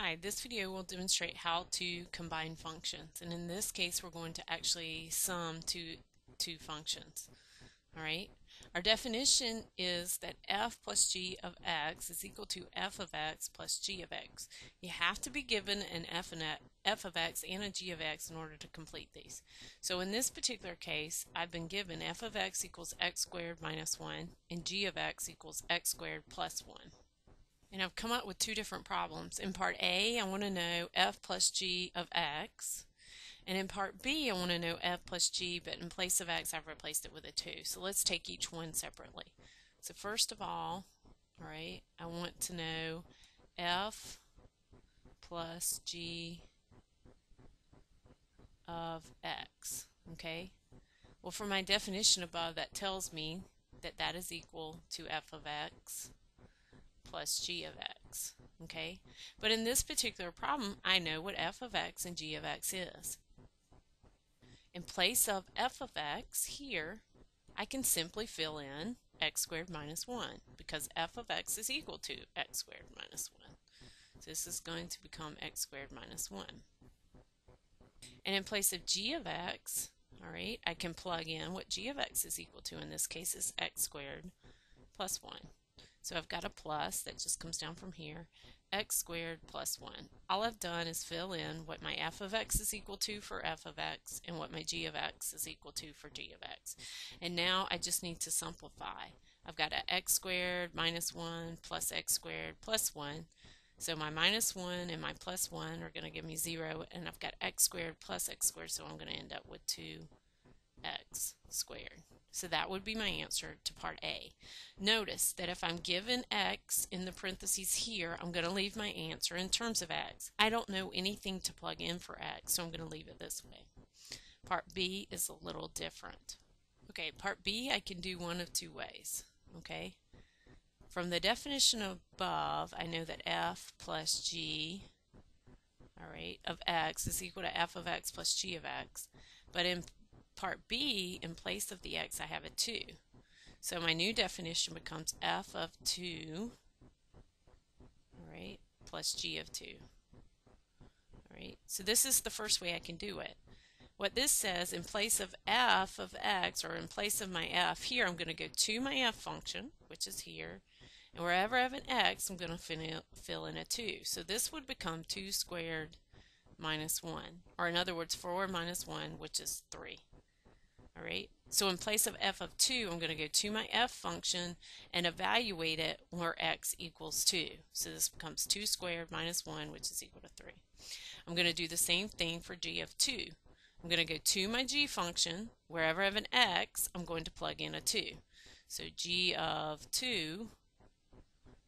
Hi, this video will demonstrate how to combine functions, and in this case we're going to actually sum two functions. Alright, our definition is that f plus g of x is equal to f of x plus g of x. You have to be given an f of x and a g of x in order to complete these. So in this particular case, I've been given f of x equals x squared minus 1 and g of x equals x squared plus 1. And I've come up with two different problems. In part A, I want to know f plus g of x. And in part B, I want to know f plus g, but in place of x, I've replaced it with a 2. So let's take each one separately. So first of all right, I want to know f plus g of x. Okay? Well, for my definition above, that tells me that that is equal to f of x plus g of x. Okay, but in this particular problem, I know what f of x and g of x is. In place of f of x here, I can simply fill in x squared minus 1 because f of x is equal to x squared minus 1. So this is going to become x squared minus 1. And in place of g of x, all right, I can plug in what g of x is equal to. In this case is x squared plus 1. So I've got a plus that just comes down from here, x squared plus 1. All I've done is fill in what my f of x is equal to for f of x and what my g of x is equal to for g of x. And now I just need to simplify. I've got a x squared minus 1 plus x squared plus 1. So my minus 1 and my plus 1 are going to give me 0, and I've got x squared plus x squared, so I'm going to end up with 2x squared. So that would be my answer to part A. Notice that if I'm given x in the parentheses here, I'm going to leave my answer in terms of x. I don't know anything to plug in for x, so I'm going to leave it this way. Part B is a little different. Okay, part B I can do one of two ways. Okay, from the definition above, I know that f plus g, all right, of x is equal to f of x plus g of x. But in part B, in place of the x, I have a 2. So my new definition becomes f of 2, all right, plus g of 2. All right, so this is the first way I can do it. What this says, in place of f of x, or in place of my f here, I'm going to go to my f function, which is here, and wherever I have an x, I'm going to fill in a 2. So this would become 2 squared minus 1, or in other words, 4 minus 1, which is 3. All right, so in place of f of 2, I'm going to go to my f function and evaluate it where x equals 2. So this becomes 2 squared minus 1, which is equal to 3. I'm going to do the same thing for g of 2. I'm going to go to my g function. Wherever I have an x, I'm going to plug in a 2. So g of 2,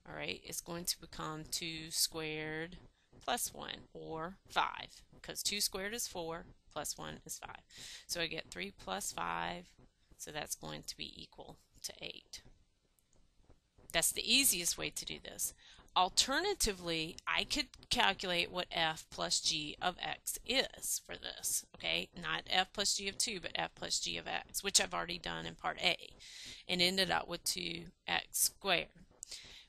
all right, is going to become 2 squared plus 1, or 5, because 2 squared is 4, plus 1 is 5. So I get 3 plus 5, so that's going to be equal to 8. That's the easiest way to do this. Alternatively, I could calculate what f plus g of x is for this, okay? Not f plus g of 2, but f plus g of x, which I've already done in part A, and ended up with 2x squared.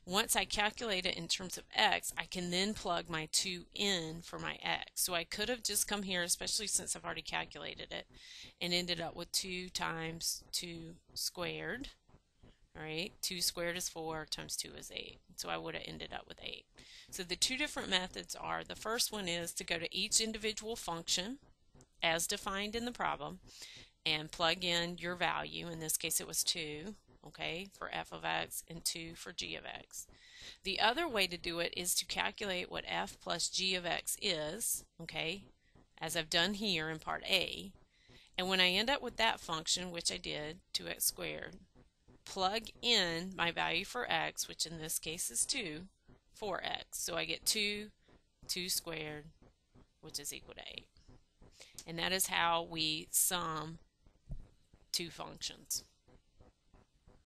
Once I calculate it in terms of x, I can then plug my 2 in for my x. So I could have just come here, especially since I've already calculated it, and ended up with 2 times 2 squared. All right, 2 squared is 4 times 2 is 8. So I would have ended up with 8. So the two different methods are, the first one is to go to each individual function as defined in the problem and plug in your value. In this case it was 2. Okay, for f of x and 2 for g of x. The other way to do it is to calculate what f plus g of x is, okay, as I've done here in part A. And when I end up with that function, which I did, 2x squared, plug in my value for x, which in this case is 2, for x. So I get 2 squared, which is equal to 8. And that is how we sum two functions.